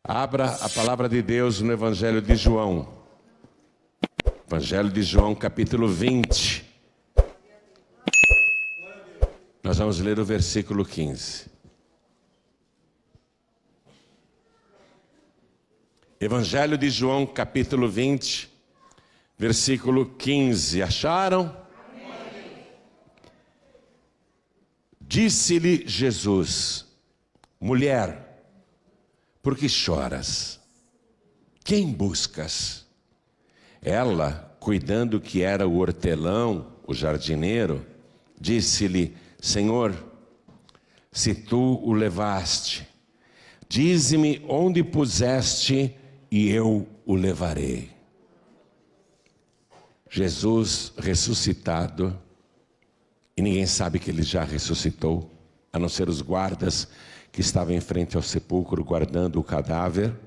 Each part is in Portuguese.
Abra a palavra de Deus no Evangelho de João. Evangelho de João, capítulo 20. Nós vamos ler o versículo 15. Evangelho de João, capítulo 20, versículo 15. Acharam? Amém. Disse-lhe Jesus: mulher, por que choras? Quem buscas? Ela, cuidando que era o hortelão, o jardineiro, disse-lhe: Senhor, se tu o levaste, dize-me onde puseste e eu o levarei. Jesus ressuscitado, e ninguém sabe que ele já ressuscitou, a não ser os guardas que estavam em frente ao sepulcro guardando o cadáver,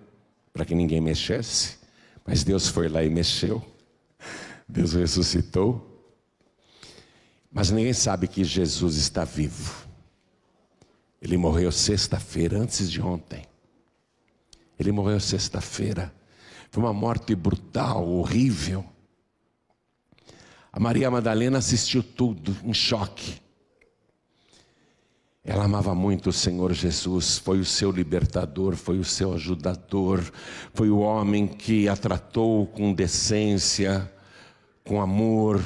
para que ninguém mexesse. Mas Deus foi lá e mexeu. Deus ressuscitou. Mas ninguém sabe que Jesus está vivo. Ele morreu sexta-feira, antes de ontem. Ele morreu sexta-feira. Foi uma morte brutal, horrível. A Maria Madalena assistiu tudo, em choque. Ela amava muito o Senhor Jesus, foi o seu libertador, foi o seu ajudador, foi o homem que a tratou com decência, com amor,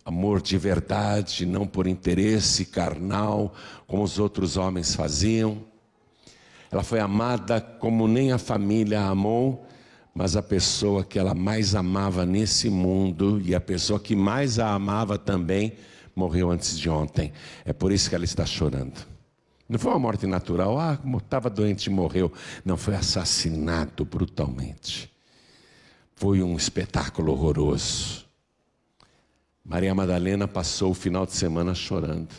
amor de verdade, não por interesse carnal, como os outros homens faziam. Ela foi amada como nem a família a amou, mas a pessoa que ela mais amava nesse mundo, e a pessoa que mais a amava também, morreu antes de ontem. É por isso que ela está chorando. Não foi uma morte natural, estava doente e morreu. Não, foi assassinado brutalmente. Foi um espetáculo horroroso. Maria Madalena passou o final de semana chorando.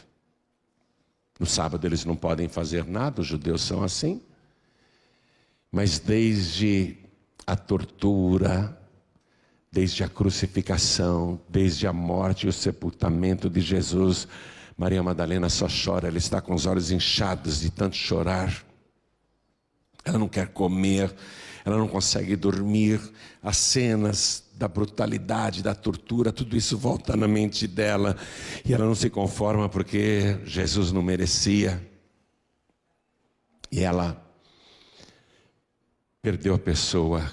No sábado eles não podem fazer nada, os judeus são assim. Mas desde a tortura, desde a crucificação, desde a morte e o sepultamento de Jesus, Maria Madalena só chora, ela está com os olhos inchados de tanto chorar. Ela não quer comer, ela não consegue dormir. As cenas da brutalidade, da tortura, tudo isso volta na mente dela. E ela não se conforma porque Jesus não merecia. E ela perdeu a pessoa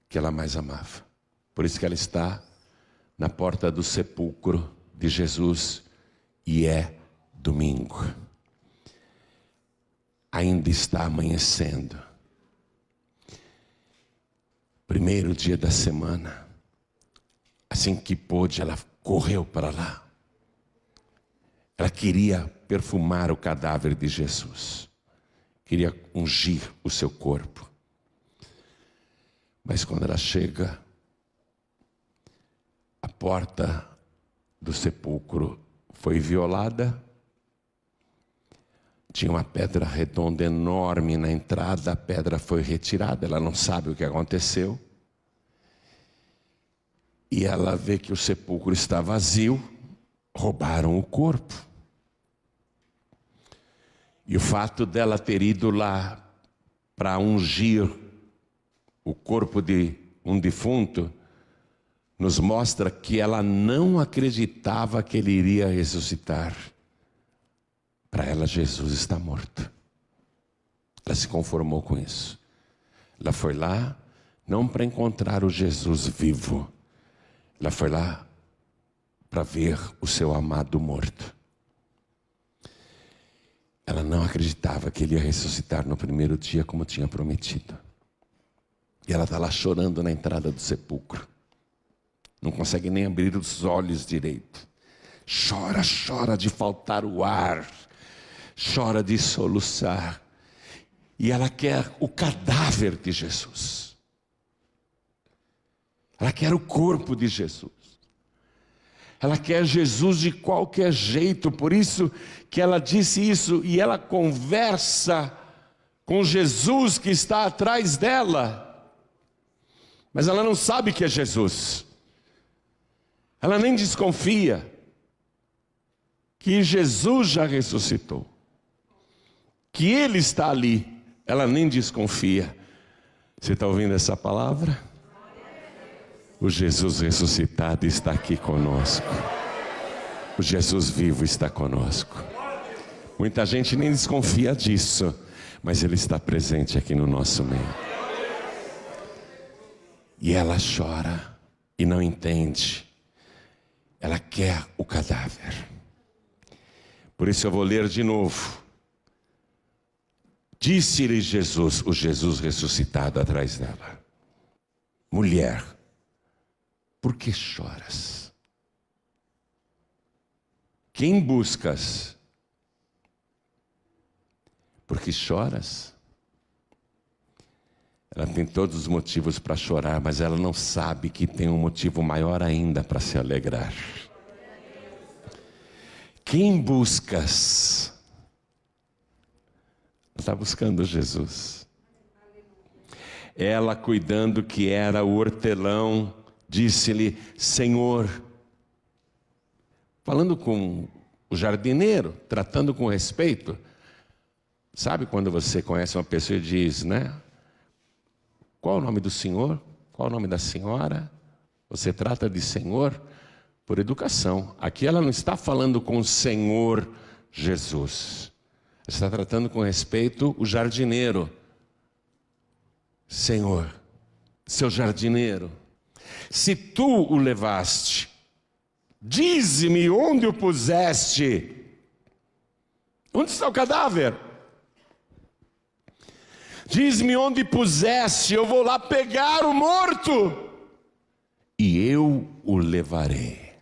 que ela mais amava. Por isso que ela está na porta do sepulcro de Jesus. E é domingo. Ainda está amanhecendo. Primeiro dia da semana. Assim que pôde, ela correu para lá. Ela queria perfumar o cadáver de Jesus. Queria ungir o seu corpo. Mas quando ela chega, a porta do sepulcro foi violada. Tinha uma pedra redonda enorme na entrada, a pedra foi retirada, ela não sabe o que aconteceu. E ela vê que o sepulcro está vazio, roubaram o corpo. E o fato dela ter ido lá para ungir o corpo de um defunto, nos mostra que ela não acreditava que ele iria ressuscitar. Para ela, Jesus está morto. Ela se conformou com isso. Ela foi lá, não para encontrar o Jesus vivo. Ela foi lá para ver o seu amado morto. Ela não acreditava que ele ia ressuscitar no primeiro dia como tinha prometido. E ela está lá chorando na entrada do sepulcro. Não consegue nem abrir os olhos direito. Chora, chora de faltar o ar. Chora de soluçar. E ela quer o cadáver de Jesus. Ela quer o corpo de Jesus. Ela quer Jesus de qualquer jeito. Por isso que ela disse isso. E ela conversa com Jesus que está atrás dela. Mas ela não sabe que é Jesus. Ela nem desconfia que Jesus já ressuscitou. Que Ele está ali. Ela nem desconfia. Você está ouvindo essa palavra? O Jesus ressuscitado está aqui conosco. O Jesus vivo está conosco. Muita gente nem desconfia disso, mas Ele está presente aqui no nosso meio. E ela chora e não entende. Ela quer o cadáver. Por isso eu vou ler de novo. Disse-lhe Jesus, o Jesus ressuscitado atrás dela: mulher, por que choras? Quem buscas? Por que choras? Ela tem todos os motivos para chorar, mas ela não sabe que tem um motivo maior ainda para se alegrar. Quem buscas? Está buscando Jesus. Ela, cuidando que era o hortelão, disse-lhe: Senhor, falando com o jardineiro, tratando com respeito. Sabe quando você conhece uma pessoa e diz, né? Qual o nome do senhor? Qual o nome da senhora? Você trata de senhor por educação. Aqui ela não está falando com o Senhor Jesus. Está tratando com respeito o jardineiro. Senhor, seu jardineiro, se tu o levaste, dize-me onde o puseste. Onde está o cadáver? Diz-me onde puseste, eu vou lá pegar o morto e eu o levarei.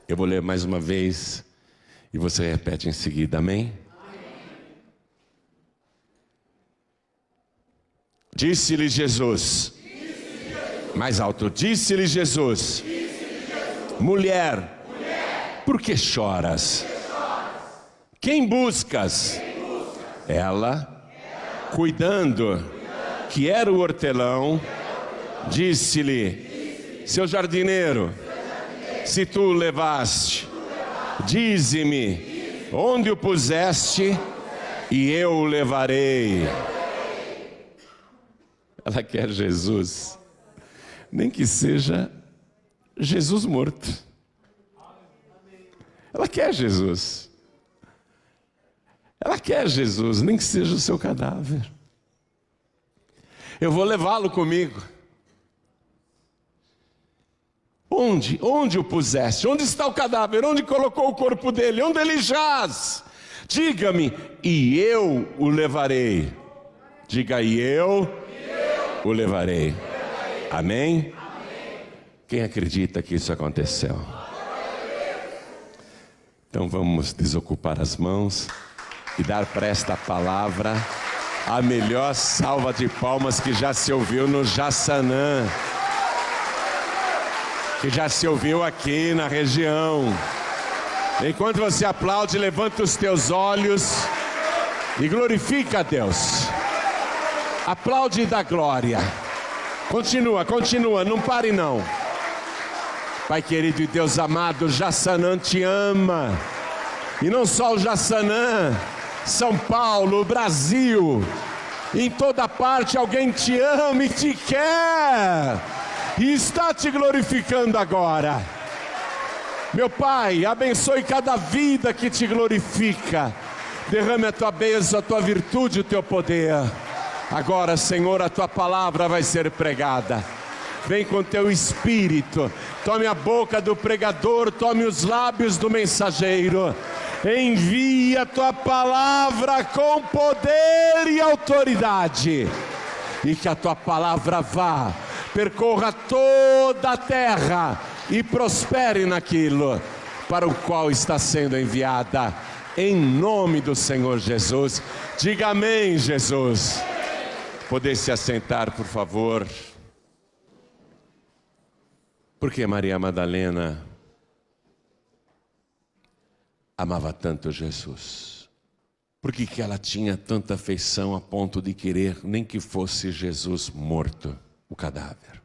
Eu vou ler mais uma vez e você repete em seguida, amém? Disse-lhe Jesus, mais alto, disse-lhe Jesus, mulher, por que choras? Quem buscas? Ela, cuidando que era o hortelão, disse-lhe, seu jardineiro, se tu o levaste, dize-me onde o puseste e eu o levarei. Ela quer Jesus, nem que seja Jesus morto. Ela quer Jesus. Ela quer Jesus, nem que seja o seu cadáver. Eu vou levá-lo comigo. Onde? Onde o puseste? Onde está o cadáver? Onde colocou o corpo dele? Onde ele jaz? Diga-me, e eu o levarei. Diga, e eu o levarei. Amém? Quem acredita que isso aconteceu? Então vamos desocupar as mãos e dar para esta palavra a melhor salva de palmas que já se ouviu no Jaçanã, que já se ouviu aqui na região. Enquanto você aplaude, levanta os teus olhos e glorifica a Deus. Aplaude e dá glória. Continua, continua, não pare não. Pai querido e Deus amado, Jaçanã te ama. E não só o Jaçanã, São Paulo, Brasil, em toda parte alguém te ama e te quer. E está te glorificando agora. Meu Pai, abençoe cada vida que te glorifica. Derrame a tua bênção, a tua virtude, o teu poder. Agora, Senhor, a tua palavra vai ser pregada. Vem com teu espírito. Tome a boca do pregador, tome os lábios do mensageiro. Envia a tua palavra com poder e autoridade. E que a tua palavra vá, percorra toda a terra e prospere naquilo para o qual está sendo enviada. Em nome do Senhor Jesus. Diga amém, Jesus. Poder se assentar, por favor. Por que Maria Madalena amava tanto Jesus? Por que ela tinha tanta afeição a ponto de querer nem que fosse Jesus morto, o cadáver?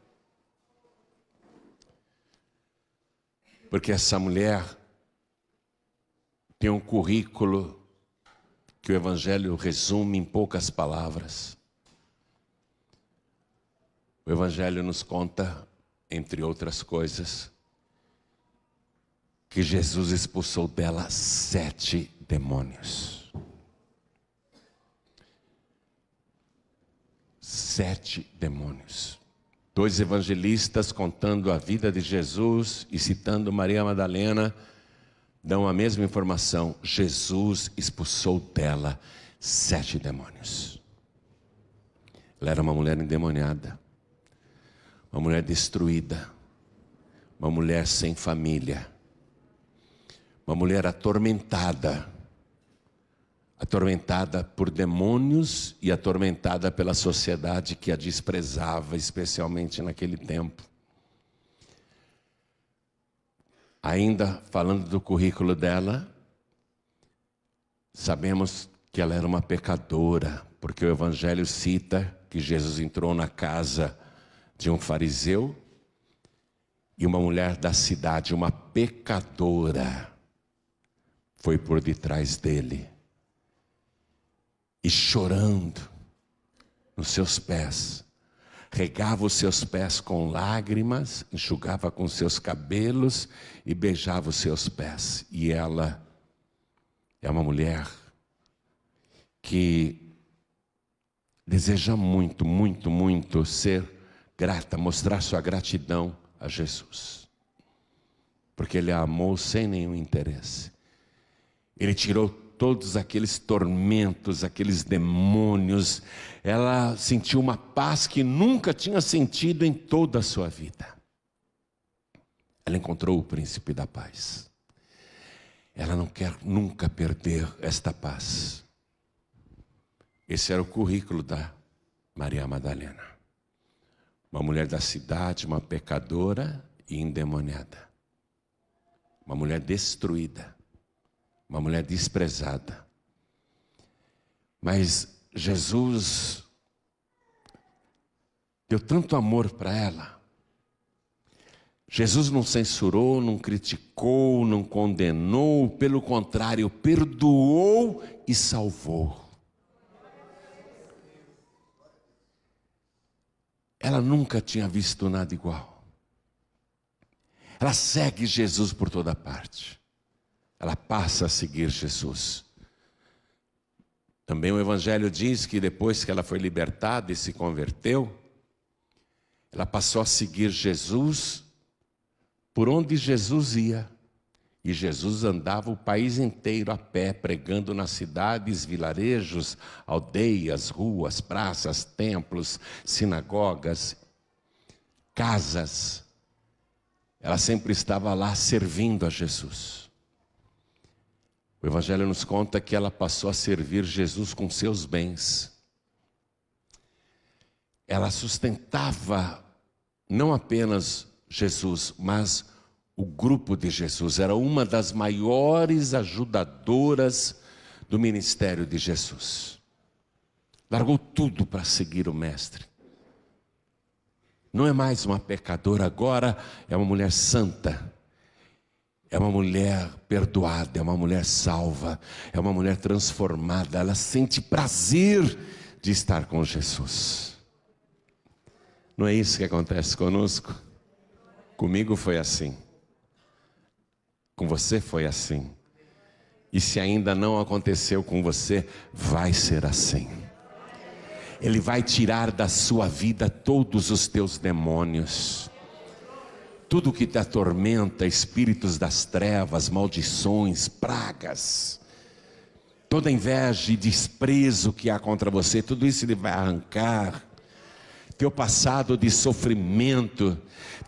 Porque essa mulher tem um currículo que o Evangelho resume em poucas palavras. O Evangelho nos conta, entre outras coisas, que Jesus expulsou dela 7 demônios. 7 demônios. 2 evangelistas contando a vida de Jesus e citando Maria Madalena dão a mesma informação. Jesus expulsou dela 7 demônios. Ela era uma mulher endemoniada, uma mulher destruída, uma mulher sem família, uma mulher atormentada por demônios e atormentada pela sociedade que a desprezava, especialmente naquele tempo. Ainda falando do currículo dela, sabemos que ela era uma pecadora, porque o Evangelho cita que Jesus entrou na casa de um fariseu e uma mulher da cidade, uma pecadora, foi por detrás dele e chorando nos seus pés, regava os seus pés com lágrimas, enxugava com seus cabelos e beijava os seus pés. E ela é uma mulher que deseja muito, muito, muito ser grata, mostrar sua gratidão a Jesus, porque Ele a amou sem nenhum interesse. Ele tirou todos aqueles tormentos, aqueles demônios. Ela sentiu uma paz que nunca tinha sentido em toda a sua vida. Ela encontrou o príncipe da paz. Ela não quer nunca perder esta paz. Esse era o currículo da Maria Madalena. Uma mulher da cidade, uma pecadora e endemoniada. Uma mulher destruída. Uma mulher desprezada. Mas Jesus deu tanto amor para ela. Jesus não censurou, não criticou, não condenou, pelo contrário, perdoou e salvou. Ela nunca tinha visto nada igual. Ela segue Jesus por toda parte. Ela passa a seguir Jesus. Também o Evangelho diz que depois que ela foi libertada e se converteu, ela passou a seguir Jesus por onde Jesus ia. E Jesus andava o país inteiro a pé, pregando nas cidades, vilarejos, aldeias, ruas, praças, templos, sinagogas, casas. Ela sempre estava lá servindo a Jesus. O Evangelho nos conta que ela passou a servir Jesus com seus bens. Ela sustentava não apenas Jesus, mas o grupo de Jesus. Era uma das maiores ajudadoras do ministério de Jesus. Largou tudo para seguir o Mestre. Não é mais uma pecadora, agora é uma mulher santa. É uma mulher perdoada, é uma mulher salva, é uma mulher transformada. Ela sente prazer de estar com Jesus. Não é isso que acontece conosco? Comigo foi assim. Com você foi assim. E se ainda não aconteceu com você, vai ser assim. Ele vai tirar da sua vida todos os teus demônios. Tudo que te atormenta, espíritos das trevas, maldições, pragas, toda inveja e desprezo que há contra você, tudo isso Ele vai arrancar. Teu passado de sofrimento,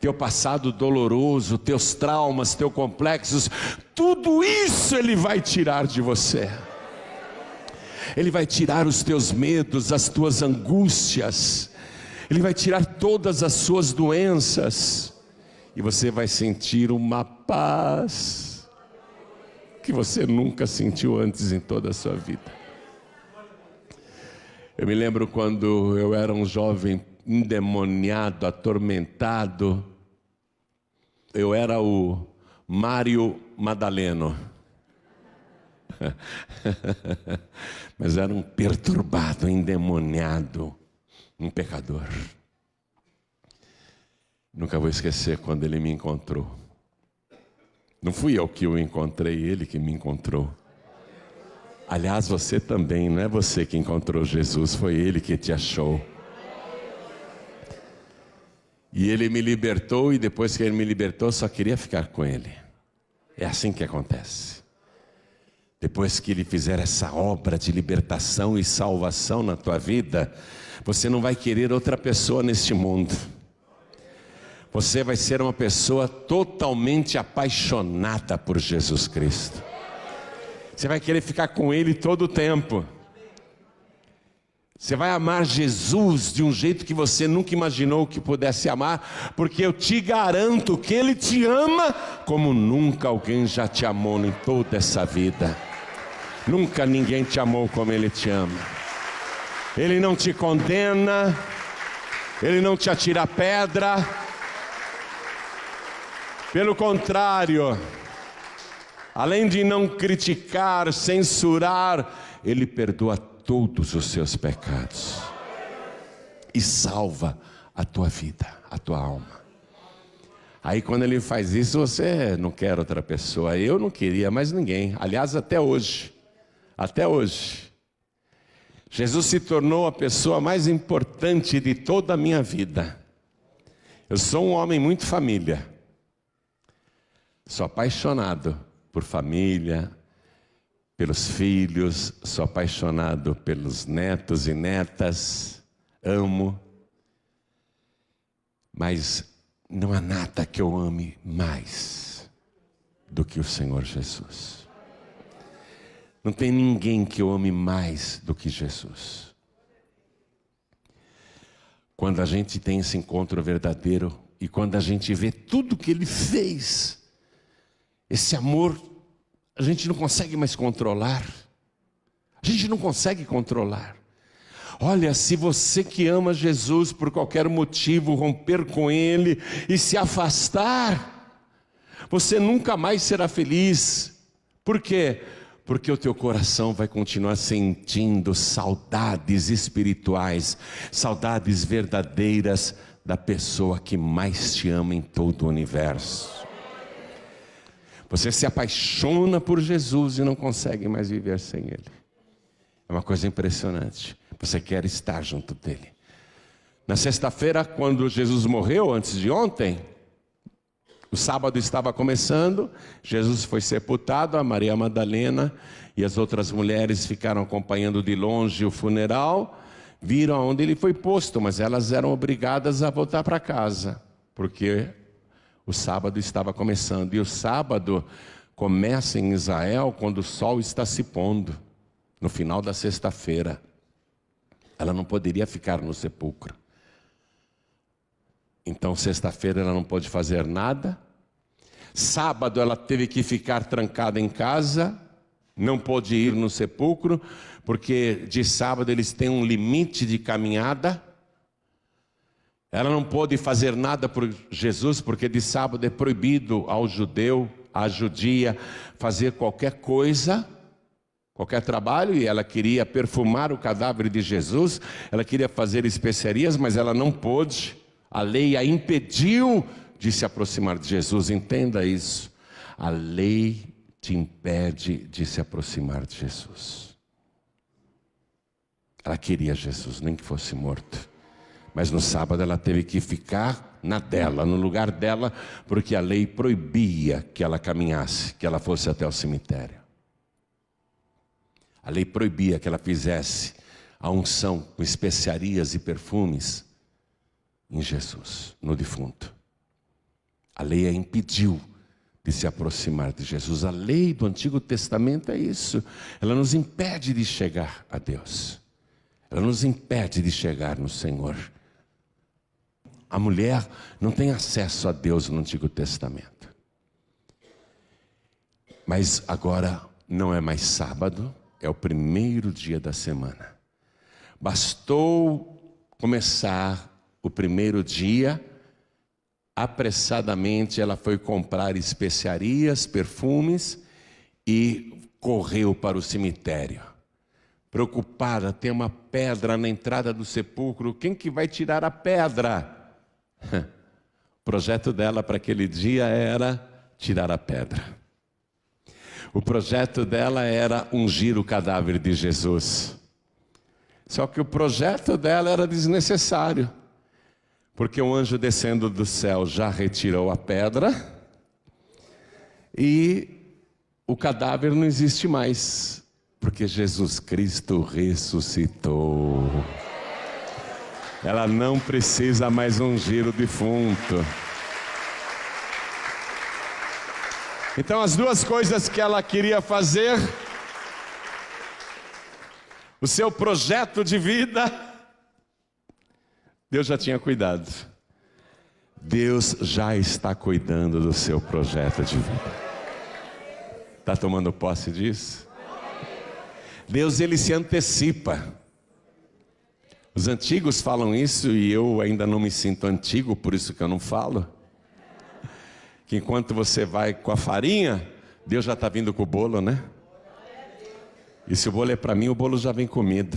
teu passado doloroso, teus traumas, teus complexos, tudo isso Ele vai tirar de você. Ele vai tirar os teus medos, as tuas angústias, Ele vai tirar todas as suas doenças. E você vai sentir uma paz que você nunca sentiu antes em toda a sua vida. Eu me lembro quando eu era um jovem endemoniado, atormentado. Eu era o Mário Madaleno. Mas era um perturbado, um endemoniado, um pecador. Nunca vou esquecer quando ele me encontrou. Não fui eu que o encontrei, ele que me encontrou. Aliás, você também, não é você que encontrou Jesus, foi ele que te achou. E ele me libertou, e depois que ele me libertou, só queria ficar com ele. É assim que acontece. Depois que ele fizer essa obra de libertação e salvação na tua vida, você não vai querer outra pessoa neste mundo. Você vai ser uma pessoa totalmente apaixonada por Jesus Cristo. Você vai querer ficar com Ele todo o tempo. Você vai amar Jesus de um jeito que você nunca imaginou que pudesse amar, porque eu te garanto que Ele te ama como nunca alguém já te amou em toda essa vida. Nunca ninguém te amou como Ele te ama. Ele não te condena, Ele não te atira pedra. Pelo contrário, além de não criticar, censurar, Ele perdoa todos os seus pecados e salva a tua vida, a tua alma. Aí quando Ele faz isso, você não quer outra pessoa. Eu não queria mais ninguém. Aliás, até hoje, Jesus se tornou a pessoa mais importante de toda a minha vida. Eu sou um homem muito família. Sou apaixonado por família, pelos filhos, sou apaixonado pelos netos e netas, amo. Mas não há nada que eu ame mais do que o Senhor Jesus. Não tem ninguém que eu ame mais do que Jesus. Quando a gente tem esse encontro verdadeiro e quando a gente vê tudo que Ele fez, esse amor, a gente não consegue mais controlar. A gente não consegue controlar. Olha, se você que ama Jesus por qualquer motivo romper com Ele e se afastar, você nunca mais será feliz. Por quê? Porque o teu coração vai continuar sentindo saudades espirituais, saudades verdadeiras da pessoa que mais te ama em todo o universo. Você se apaixona por Jesus e não consegue mais viver sem Ele. É uma coisa impressionante. Você quer estar junto dEle. Na sexta-feira, quando Jesus morreu, antes de ontem, o sábado estava começando, Jesus foi sepultado, a Maria Madalena e as outras mulheres ficaram acompanhando de longe o funeral, viram aonde ele foi posto, mas elas eram obrigadas a voltar para casa, porque o sábado estava começando, e o sábado começa em Israel quando o sol está se pondo, no final da sexta-feira. Ela não poderia ficar no sepulcro. Então, sexta-feira ela não pôde fazer nada. Sábado ela teve que ficar trancada em casa, não pôde ir no sepulcro, porque de sábado eles têm um limite de caminhada. Ela não pôde fazer nada por Jesus, porque de sábado é proibido ao judeu, à judia, fazer qualquer coisa, qualquer trabalho, e ela queria perfumar o cadáver de Jesus, ela queria fazer especiarias, mas ela não pôde, a lei a impediu de se aproximar de Jesus. Entenda isso, a lei te impede de se aproximar de Jesus. Ela queria Jesus, nem que fosse morto. Mas no sábado ela teve que ficar na dela, no lugar dela, porque a lei proibia que ela caminhasse, que ela fosse até o cemitério. A lei proibia que ela fizesse a unção com especiarias e perfumes em Jesus, no defunto. A lei a impediu de se aproximar de Jesus. A lei do Antigo Testamento é isso. Ela nos impede de chegar a Deus. Ela nos impede de chegar no Senhor. A mulher não tem acesso a Deus no Antigo Testamento. Mas agora não é mais sábado, é o primeiro dia da semana. Bastou começar o primeiro dia, apressadamente ela foi comprar especiarias, perfumes, e correu para o cemitério. Preocupada, tem uma pedra na entrada do sepulcro. Quem que vai tirar a pedra? O projeto dela para aquele dia era tirar a pedra. O projeto dela era ungir o cadáver de Jesus. Só que o projeto dela era desnecessário, porque o anjo descendo do céu já retirou a pedra e o cadáver não existe mais, porque Jesus Cristo ressuscitou. Ela não precisa mais ungir o defunto. Então, as duas coisas que ela queria fazer, o seu projeto de vida, Deus já tinha cuidado. Deus já está cuidando do seu projeto de vida. Está tomando posse disso? Deus, ele se antecipa. Os antigos falam isso e eu ainda não me sinto antigo, por isso que eu não falo. Que enquanto você vai com a farinha, Deus já está vindo com o bolo, né? E se o bolo é para mim, o bolo já vem comido.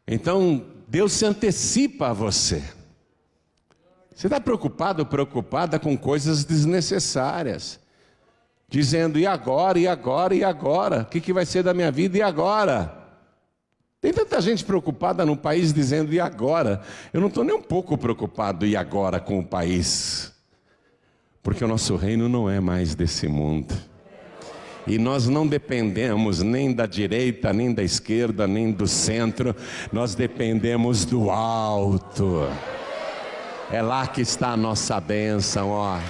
Então, Deus se antecipa a você. Você está preocupado ou preocupada com coisas desnecessárias. Dizendo, e agora, e agora, e agora? O que vai ser da minha vida, e agora? Tem tanta gente preocupada no país dizendo, e agora? Eu não estou nem um pouco preocupado, e agora, com o país? Porque o nosso reino não é mais desse mundo. E nós não dependemos nem da direita, nem da esquerda, nem do centro. Nós dependemos do alto. É lá que está a nossa bênção, ó.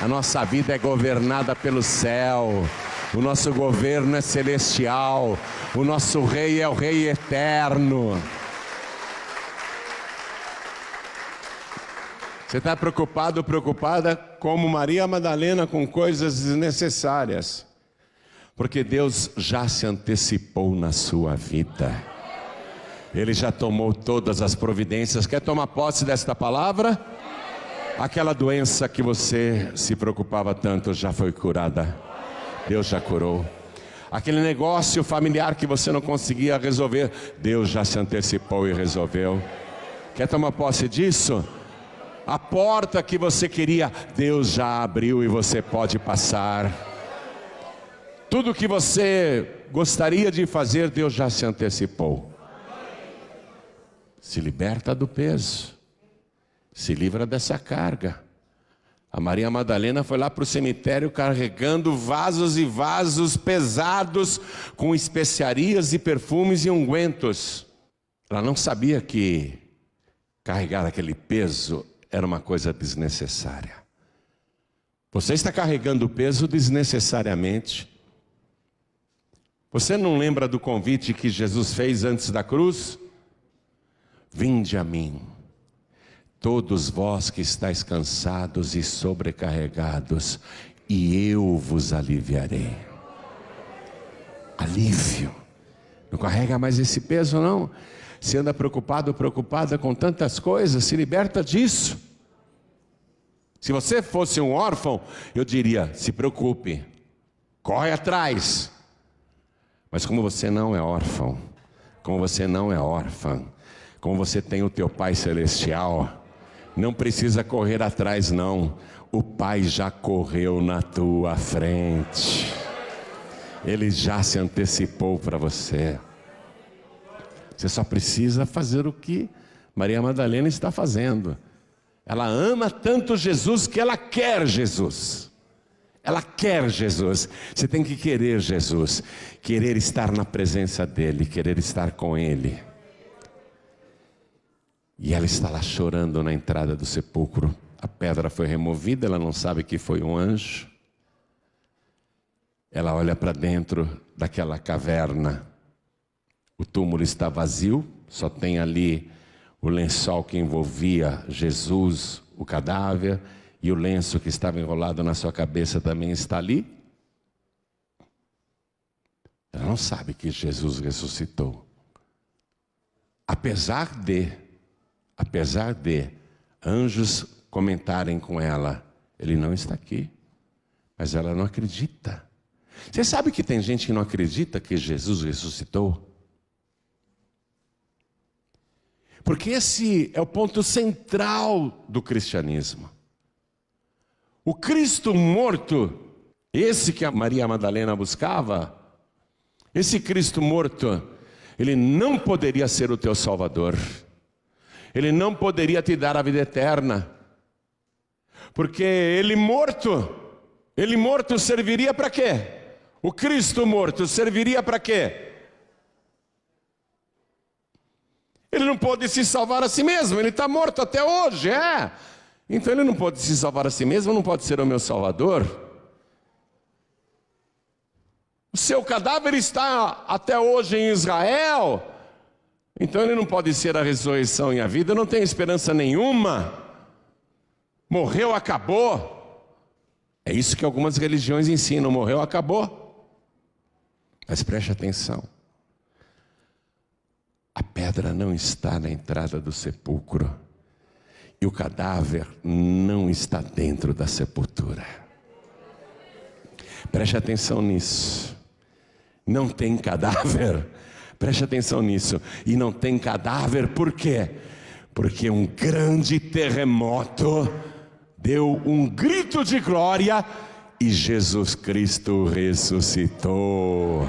A nossa vida é governada pelo céu. O nosso governo é celestial. O nosso rei é o rei eterno. Você está preocupado ou preocupada como Maria Madalena com coisas desnecessárias? Porque Deus já se antecipou na sua vida. Ele já tomou todas as providências. Quer tomar posse desta palavra? Aquela doença que você se preocupava tanto já foi curada. Deus já curou. Aquele negócio familiar que você não conseguia resolver, Deus já se antecipou e resolveu. Quer tomar posse disso? A porta que você queria, Deus já abriu e você pode passar. Tudo que você gostaria de fazer, Deus já se antecipou. Se liberta do peso. Se livra dessa carga. A Maria Madalena foi lá para o cemitério carregando vasos e vasos pesados com especiarias e perfumes e ungüentos. Ela não sabia que carregar aquele peso era uma coisa desnecessária. Você está carregando o peso desnecessariamente. Você não lembra do convite que Jesus fez antes da cruz? Vinde a mim, todos vós que estáis cansados e sobrecarregados, e eu vos aliviarei. Alívio. Não carrega mais esse peso, não. Se anda preocupado ou preocupada com tantas coisas, se liberta disso. Se você fosse um órfão, eu diria, se preocupe, corre atrás. Mas como você não é órfão, como você não é órfã, como você tem o teu Pai Celestial, não precisa correr atrás não, o Pai já correu na tua frente, Ele já se antecipou para você. Você só precisa fazer o que Maria Madalena está fazendo. Ela ama tanto Jesus que ela quer Jesus. Ela quer Jesus. Você tem que querer Jesus, querer estar na presença dEle, querer estar com Ele. E ela está lá chorando na entrada do sepulcro. A pedra foi removida, ela não sabe que foi um anjo. Ela olha para dentro daquela caverna. O túmulo está vazio, só tem ali o lençol que envolvia Jesus, o cadáver, e o lenço que estava enrolado na sua cabeça também está ali. Ela não sabe que Jesus ressuscitou. Apesar de anjos comentarem com ela, ele não está aqui. Mas ela não acredita. Você sabe que tem gente que não acredita que Jesus ressuscitou? Porque esse é o ponto central do cristianismo. O Cristo morto, esse que a Maria Madalena buscava, esse Cristo morto, ele não poderia ser o teu Salvador. Ele não poderia te dar a vida eterna. Porque ele morto serviria para quê? O Cristo morto serviria para quê? Ele não pode se salvar a si mesmo, ele está morto até hoje, Então ele não pode se salvar a si mesmo, não pode ser o meu Salvador. O seu cadáver está até hoje em Israel, então ele não pode ser a ressurreição e a vida, eu não tenho esperança nenhuma. Morreu, acabou. É isso que algumas religiões ensinam, morreu, acabou. Mas preste atenção. A pedra não está na entrada do sepulcro. E o cadáver não está dentro da sepultura. Preste atenção nisso. Não tem cadáver. Preste atenção nisso. E não tem cadáver por quê? Porque um grande terremoto deu um grito de glória e Jesus Cristo ressuscitou.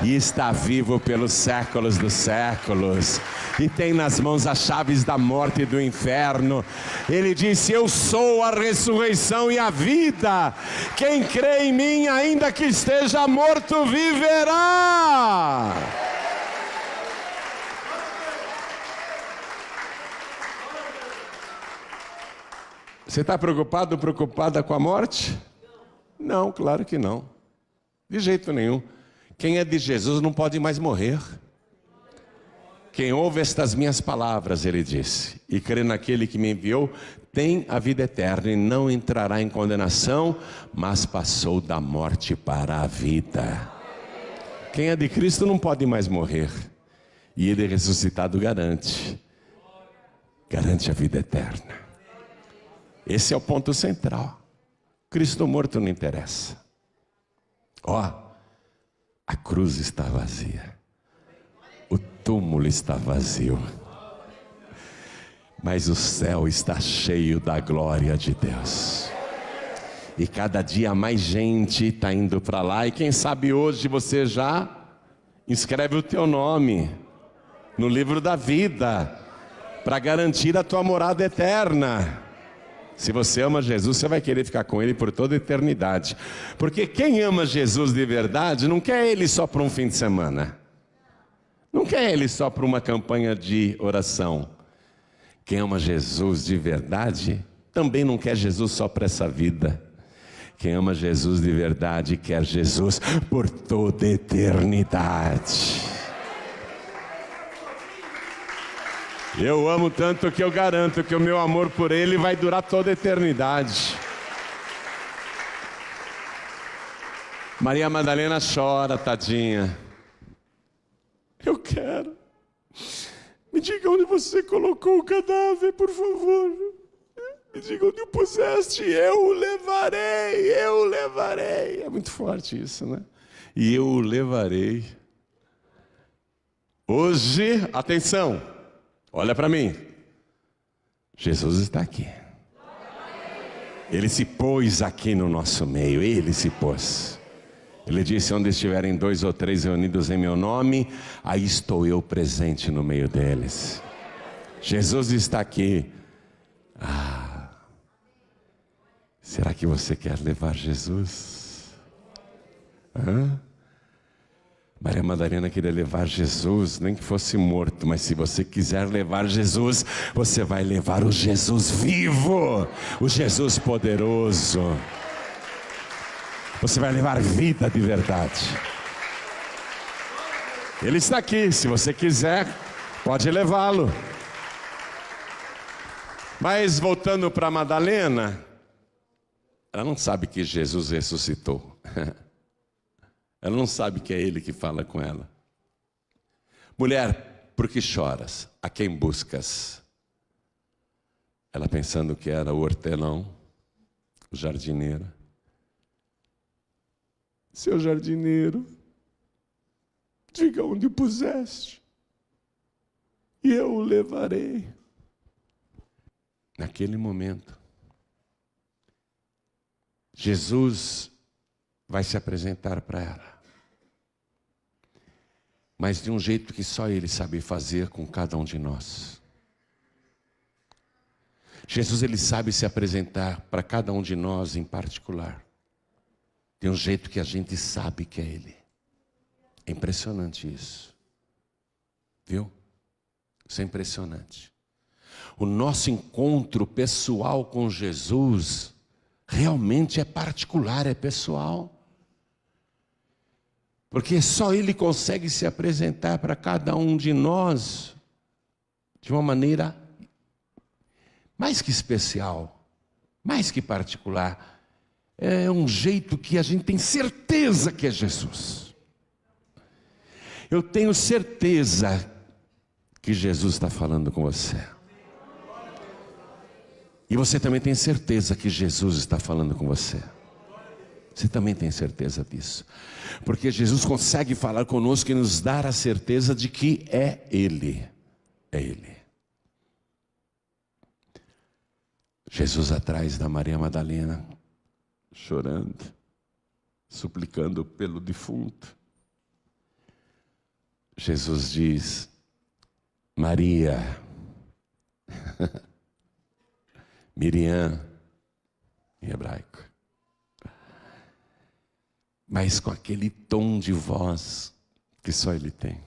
E está vivo pelos séculos dos séculos, e tem nas mãos as chaves da morte e do inferno. Ele disse: eu sou a ressurreição e a vida, quem crê em mim, ainda que esteja morto, viverá. Você está preocupada com a morte? Não, claro que não, de jeito nenhum. Quem é de Jesus não pode mais morrer. Quem ouve estas minhas palavras, ele disse, e crê naquele que me enviou, tem a vida eterna e não entrará em condenação, mas passou da morte para a vida. Quem é de Cristo não pode mais morrer. E ele ressuscitado garante a vida eterna. Esse é o ponto central. Cristo morto não interessa. A cruz está vazia, o túmulo está vazio, mas o céu está cheio da glória de Deus. E cada dia mais gente está indo para lá. E quem sabe hoje você já inscreve o teu nome no livro da vida, para garantir a tua morada eterna. Se você ama Jesus, você vai querer ficar com Ele por toda a eternidade. Porque quem ama Jesus de verdade, não quer Ele só para um fim de semana. Não quer Ele só para uma campanha de oração. Quem ama Jesus de verdade, também não quer Jesus só para essa vida. Quem ama Jesus de verdade, quer Jesus por toda a eternidade. Eu amo tanto que eu garanto que o meu amor por Ele vai durar toda a eternidade. Maria Madalena chora, tadinha. Eu quero. Me diga onde você colocou o cadáver, por favor. Me diga onde o puseste, eu o levarei, eu o levarei. É muito forte isso, né? E eu o levarei. Hoje, atenção. Olha para mim, Jesus está aqui. Ele se pôs aqui no nosso meio, Ele se pôs. Ele disse: onde estiverem 2 ou 3 reunidos em meu nome, aí estou eu presente no meio deles. Jesus está aqui. Será que você quer levar Jesus? Maria Madalena queria levar Jesus, nem que fosse morto, mas se você quiser levar Jesus, você vai levar o Jesus vivo, o Jesus poderoso. Você vai levar vida de verdade. Ele está aqui, se você quiser, pode levá-lo. Mas voltando para Madalena, ela não sabe que Jesus ressuscitou. Ela não sabe que é Ele que fala com ela. Mulher, por que choras? A quem buscas? Ela pensando que era o hortelão, o jardineiro. seu jardineiro, diga onde o puseste, e eu o levarei. Naquele momento, Jesus vai se apresentar para ela, mas de um jeito que só Ele sabe fazer com cada um de nós. Jesus, Ele sabe se apresentar para cada um de nós em particular, de um jeito que a gente sabe que é Ele. É impressionante isso, viu? Isso é impressionante. O nosso encontro pessoal com Jesus realmente é particular, é pessoal. Porque só Ele consegue se apresentar para cada um de nós de uma maneira mais que especial, mais que particular. É um jeito que a gente tem certeza que é Jesus. Eu tenho certeza que Jesus está falando com você. E você também tem certeza que Jesus está falando com você. Você também tem certeza disso. Porque Jesus consegue falar conosco e nos dar a certeza de que é Ele. É Ele. Jesus atrás da Maria Madalena, chorando, suplicando pelo defunto. Jesus diz: Maria, Miriam, em hebraico, mas com aquele tom de voz que só Ele tem,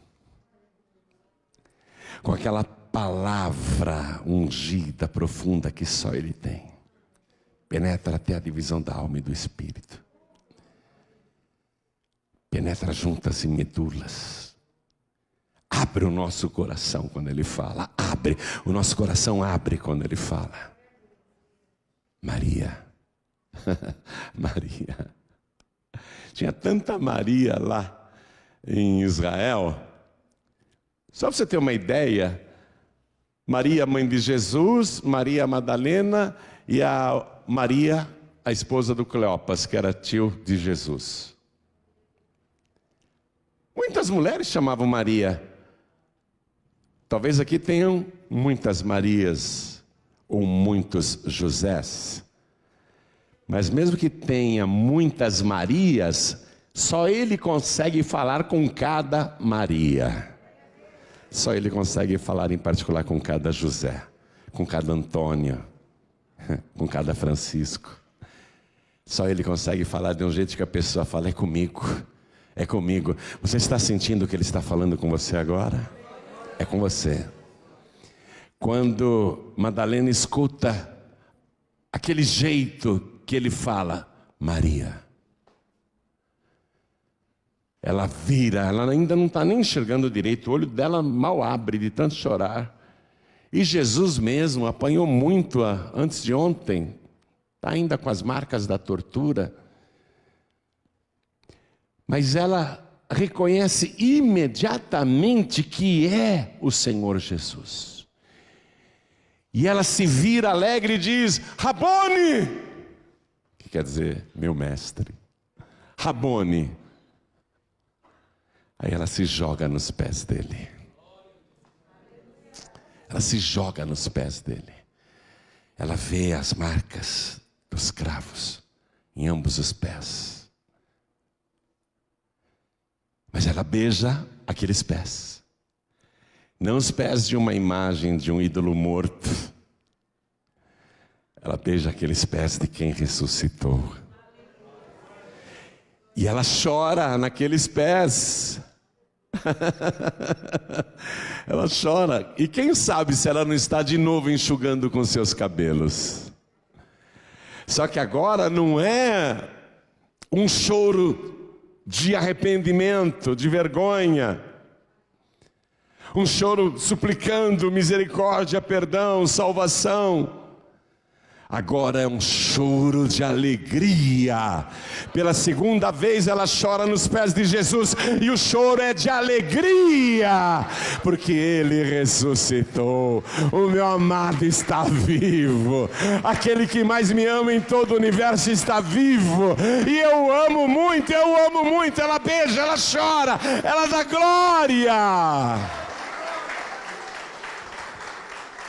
com aquela palavra ungida, profunda, que só Ele tem, penetra até a divisão da alma e do espírito, penetra juntas e medulas, abre o nosso coração quando Ele fala, abre, o nosso coração abre quando Ele fala. Maria, Maria, tinha tanta Maria lá em Israel, só para você ter uma ideia, Maria, mãe de Jesus, Maria Madalena e a Maria, a esposa do Cleopas, que era tio de Jesus. Muitas mulheres chamavam Maria. Talvez aqui tenham muitas Marias ou muitos Josés. Mas mesmo que tenha muitas Marias, só Ele consegue falar com cada Maria. Só Ele consegue falar em particular com cada José, com cada Antônio, com cada Francisco. Só Ele consegue falar de um jeito que a pessoa fala: é comigo, é comigo. Você está sentindo que Ele está falando com você agora? É com você. Quando Madalena escuta aquele jeito que Ele fala, Maria, ela vira, ela ainda não está nem enxergando direito, o olho dela mal abre de tanto chorar. E Jesus mesmo apanhou muito antes de ontem, está ainda com as marcas da tortura, mas ela reconhece imediatamente que é o Senhor Jesus. E ela se vira alegre e diz: Rabone, que quer dizer meu mestre, Rabone. Aí ela se joga nos pés dele. Ela se joga nos pés dele. Ela vê as marcas dos cravos em ambos os pés. Mas ela beija aqueles pés. Não os pés de uma imagem de um ídolo morto. Ela beija aqueles pés de quem ressuscitou. E ela chora naqueles pés. Ela chora. E quem sabe se ela não está de novo enxugando com seus cabelos. Só que agora não é um choro de arrependimento, de vergonha, um choro suplicando misericórdia, perdão, salvação. Agora é um choro de alegria. Pela segunda vez ela chora nos pés de Jesus, e o choro é de alegria, porque Ele ressuscitou. O meu amado está vivo. Aquele que mais me ama em todo o universo está vivo. E eu amo muito, eu amo muito. Ela beija, ela chora, ela dá glória.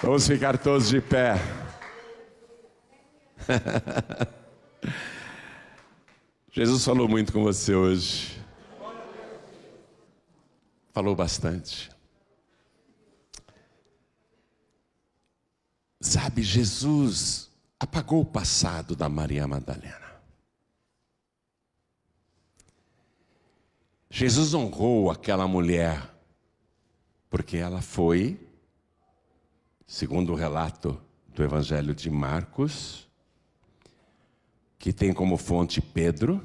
Vamos ficar todos de pé. Jesus falou muito com você hoje. Falou bastante. Sabe, Jesus apagou o passado da Maria Madalena. Jesus honrou aquela mulher, porque ela foi, segundo o relato do Evangelho de Marcos, que tem como fonte Pedro,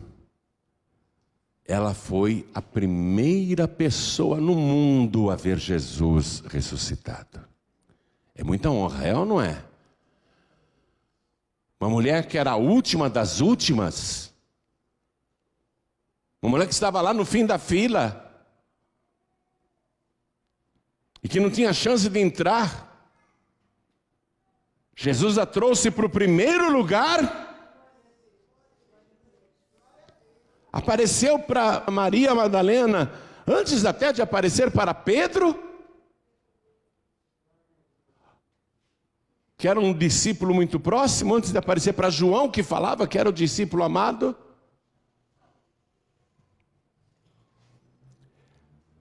ela foi a primeira pessoa no mundo a ver Jesus ressuscitado. É muita honra, é ou não é? Uma mulher que era a última das últimas, uma mulher que estava lá no fim da fila, e que não tinha chance de entrar, Jesus a trouxe para o primeiro lugar. Apareceu para Maria Madalena, antes até de aparecer para Pedro, que era um discípulo muito próximo, antes de aparecer para João, que falava que era o discípulo amado.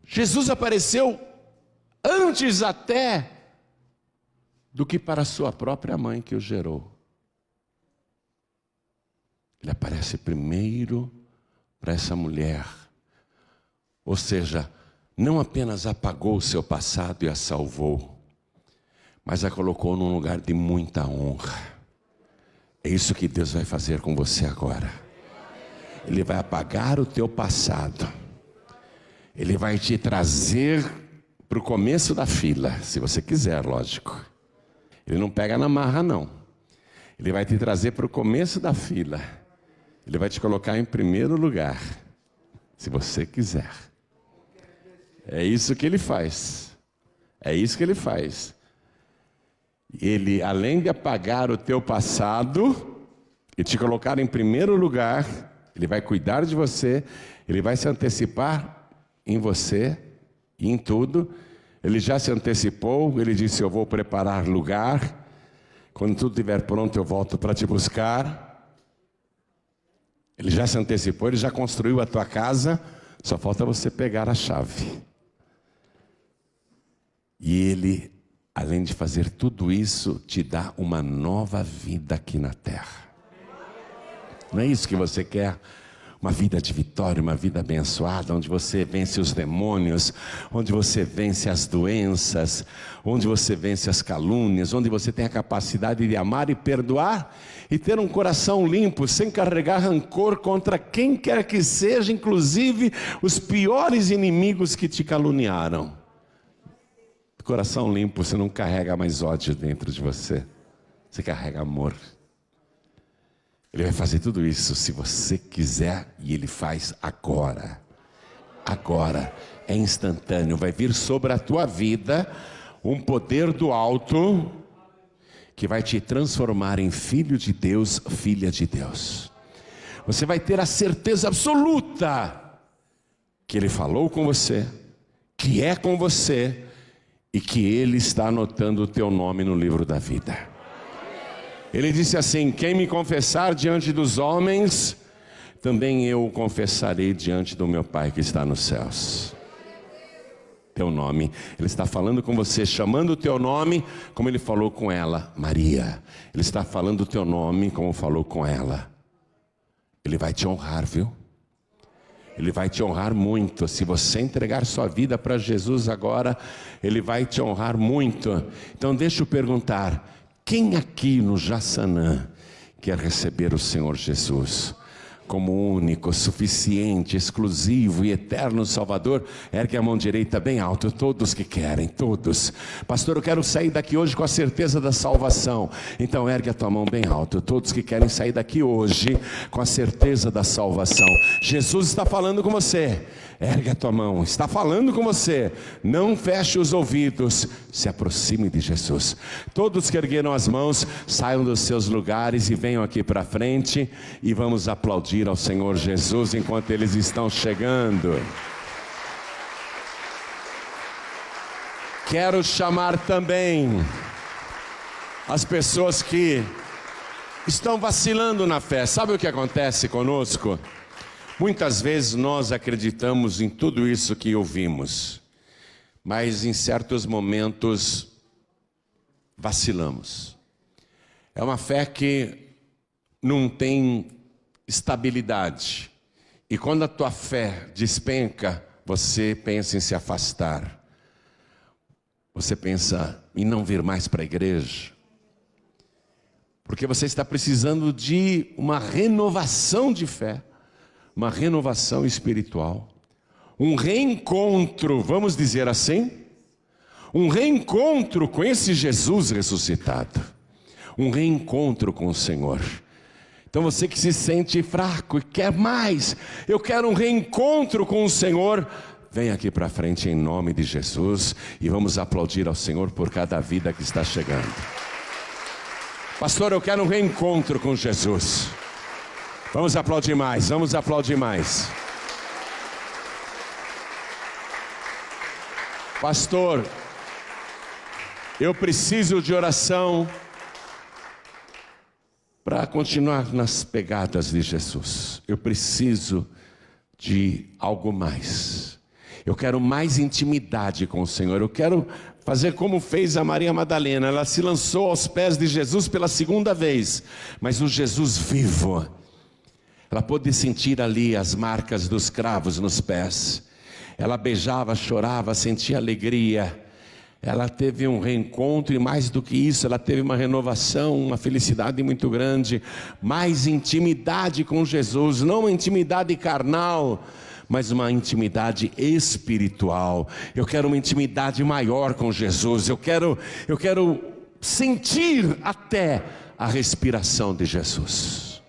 Jesus apareceu antes até do que para sua própria mãe que o gerou. Ele aparece primeiro para essa mulher, ou seja, não apenas apagou o seu passado e a salvou, mas a colocou num lugar de muita honra. É isso que Deus vai fazer com você agora. Ele vai apagar o teu passado, Ele vai te trazer para o começo da fila, se você quiser, lógico. Ele não pega na marra, não. Ele vai te trazer para o começo da fila. Ele vai te colocar em primeiro lugar, se você quiser. É isso que Ele faz. É isso que Ele faz. Ele, além de apagar o teu passado e te colocar em primeiro lugar, Ele vai cuidar de você, Ele vai se antecipar em você e em tudo. Ele já se antecipou, Ele disse: eu vou preparar lugar. Quando tudo estiver pronto, eu volto para te buscar. Ele já se antecipou, Ele já construiu a tua casa, só falta você pegar a chave. E Ele, além de fazer tudo isso, te dá uma nova vida aqui na terra. Não é isso que você quer? Uma vida de vitória, uma vida abençoada, onde você vence os demônios, onde você vence as doenças, onde você vence as calúnias, onde você tem a capacidade de amar e perdoar, e ter um coração limpo, sem carregar rancor contra quem quer que seja, inclusive os piores inimigos que te caluniaram. Coração limpo, você não carrega mais ódio dentro de você, você carrega amor. Ele vai fazer tudo isso se você quiser, e Ele faz agora. Agora, é instantâneo, vai vir sobre a tua vida um poder do alto que vai te transformar em filho de Deus, filha de Deus. Você vai ter a certeza absoluta que Ele falou com você, que é com você, e que Ele está anotando o teu nome no livro da vida. Ele disse assim: quem me confessar diante dos homens, também eu o confessarei diante do meu Pai que está nos céus. Teu nome, Ele está falando com você, chamando o teu nome, como Ele falou com ela, Maria. Ele está falando o teu nome, como falou com ela. Ele vai te honrar, viu? Ele vai te honrar muito. Se você entregar sua vida para Jesus agora, Ele vai te honrar muito. Então deixa eu perguntar: quem aqui no Jaçanã quer receber o Senhor Jesus como único, suficiente, exclusivo e eterno Salvador, ergue a mão direita bem alto, todos que querem, todos. Pastor, eu quero sair daqui hoje com a certeza da salvação. Então ergue a tua mão bem alto, todos que querem sair daqui hoje com a certeza da salvação. Jesus está falando com você, ergue a tua mão, está falando com você. Não feche os ouvidos, se aproxime de Jesus. Todos que ergueram as mãos, saiam dos seus lugares e venham aqui para frente e vamos aplaudir ao Senhor Jesus enquanto eles estão chegando. Quero chamar também as pessoas que estão vacilando na fé. Sabe o que acontece conosco? Muitas vezes nós acreditamos em tudo isso que ouvimos, mas em certos momentos vacilamos. É uma fé que não tem estabilidade. E quando a tua fé despenca, você pensa em se afastar. Você pensa em não vir mais para a igreja. Porque você está precisando de uma renovação de fé, uma renovação espiritual, um reencontro, vamos dizer assim, um reencontro com esse Jesus ressuscitado, um reencontro com o Senhor. Então você que se sente fraco e quer mais, eu quero um reencontro com o Senhor, vem aqui para frente em nome de Jesus e vamos aplaudir ao Senhor por cada vida que está chegando. Pastor, eu quero um reencontro com Jesus. Vamos aplaudir mais, vamos aplaudir mais. Pastor, eu preciso de oração para continuar nas pegadas de Jesus. Eu preciso de algo mais. Eu quero mais intimidade com o Senhor. Eu quero fazer como fez a Maria Madalena. Ela se lançou aos pés de Jesus pela segunda vez, mas o Jesus vivo. Ela pôde sentir ali as marcas dos cravos nos pés. Ela beijava, chorava, sentia alegria. Ela teve um reencontro e mais do que isso, ela teve uma renovação, uma felicidade muito grande. Mais intimidade com Jesus, não uma intimidade carnal, mas uma intimidade espiritual. Eu quero uma intimidade maior com Jesus. Eu quero sentir até a respiração de Jesus.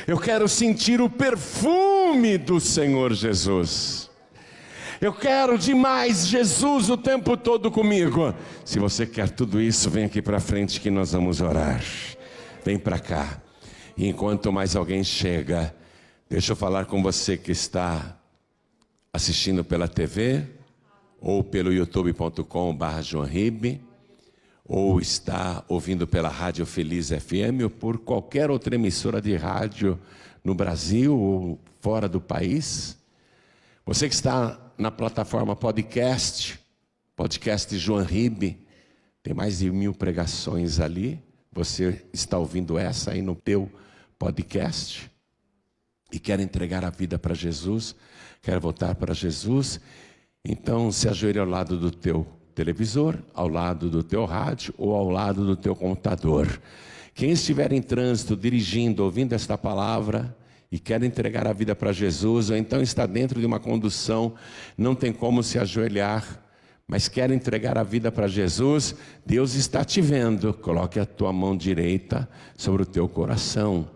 Eu quero sentir o perfume do Senhor Jesus. Eu quero demais Jesus o tempo todo comigo. Se você quer tudo isso, vem aqui para frente que nós vamos orar. Vem para cá. E enquanto mais alguém chega, deixa eu falar com você que está assistindo pela TV, ou pelo youtube.com/joanribe, ou está ouvindo pela Rádio Feliz FM, ou por qualquer outra emissora de rádio no Brasil ou fora do país. Você que está na plataforma podcast João Ribe, tem mais de 1000 pregações ali. Você está ouvindo essa aí no teu podcast e quer entregar a vida para Jesus, quer voltar para Jesus, então se ajoelhe ao lado do teu televisor, ao lado do teu rádio ou ao lado do teu computador. Quem estiver em trânsito, dirigindo, ouvindo esta palavra e quer entregar a vida para Jesus, ou então está dentro de uma condução, não tem como se ajoelhar, mas quer entregar a vida para Jesus, Deus está te vendo. Coloque a tua mão direita sobre o teu coração.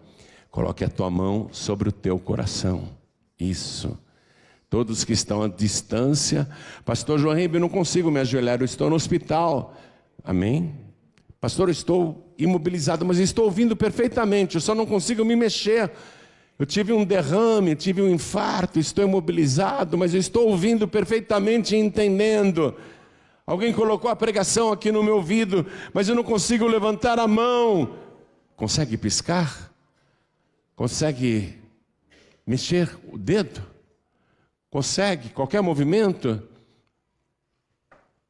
Coloque a tua mão sobre o teu coração. Isso. Todos que estão à distância, pastor João Ribeiro, eu não consigo me ajoelhar, eu estou no hospital. Amém? Pastor, eu estou imobilizado, mas estou ouvindo perfeitamente, eu só não consigo me mexer. Eu tive um derrame, tive um infarto, estou imobilizado, mas eu estou ouvindo perfeitamente e entendendo. Alguém colocou a pregação aqui no meu ouvido, mas eu não consigo levantar a mão. Consegue piscar? Consegue mexer o dedo? Consegue qualquer movimento?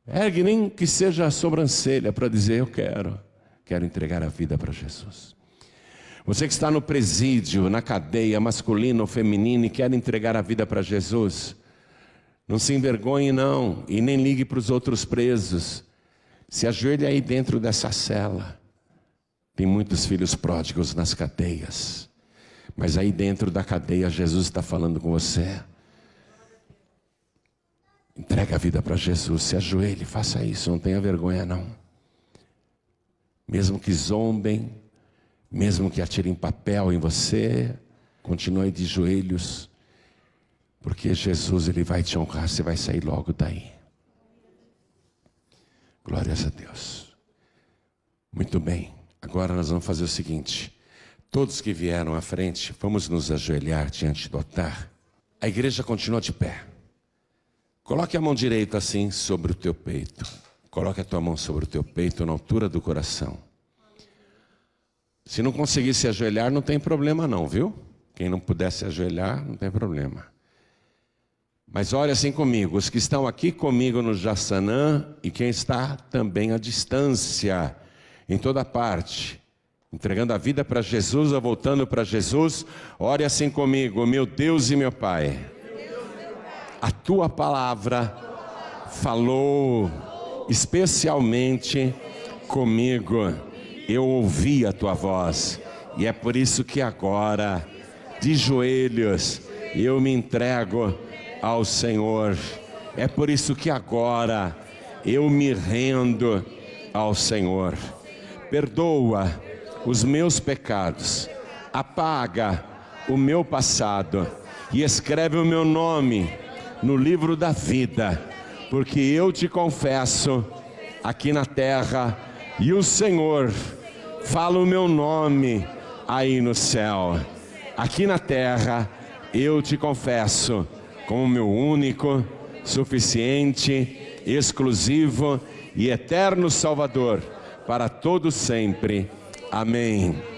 Ergue nem que seja a sobrancelha para dizer eu quero entregar a vida para Jesus. Você que está no presídio, na cadeia, masculina ou feminina e quer entregar a vida para Jesus, não se envergonhe não, e nem ligue para os outros presos. Se ajoelhe aí dentro dessa cela. Tem muitos filhos pródigos nas cadeias. Mas aí dentro da cadeia, Jesus está falando com você. Entrega a vida para Jesus, se ajoelhe, faça isso, não tenha vergonha não. Mesmo que zombem, mesmo que atirem papel em você, continue de joelhos, porque Jesus, Ele vai te honrar, você vai sair logo daí. Glórias a Deus. Muito bem, agora nós vamos fazer o seguinte, todos que vieram à frente, vamos nos ajoelhar diante do altar. A igreja continua de pé. Coloque a mão direita assim sobre o teu peito. Coloque a tua mão sobre o teu peito na altura do coração. Se não conseguir se ajoelhar, não tem problema não, viu? Quem não puder se ajoelhar, não tem problema. Mas olha assim comigo, os que estão aqui comigo no Jaçanã e quem está também à distância, em toda parte, entregando a vida para Jesus ou voltando para Jesus, ore assim comigo, meu Deus e meu Pai. A tua palavra falou especialmente comigo. Eu ouvi a tua voz. E é por isso que agora, de joelhos, eu me entrego ao Senhor. É por isso que agora eu me rendo ao Senhor. Perdoa os meus pecados. Apaga o meu passado. E escreve o meu nome no livro da vida, porque eu te confesso aqui na terra e o Senhor fala o meu nome aí no céu. Aqui na terra eu te confesso como meu único, suficiente, exclusivo e eterno Salvador para todo sempre. Amém.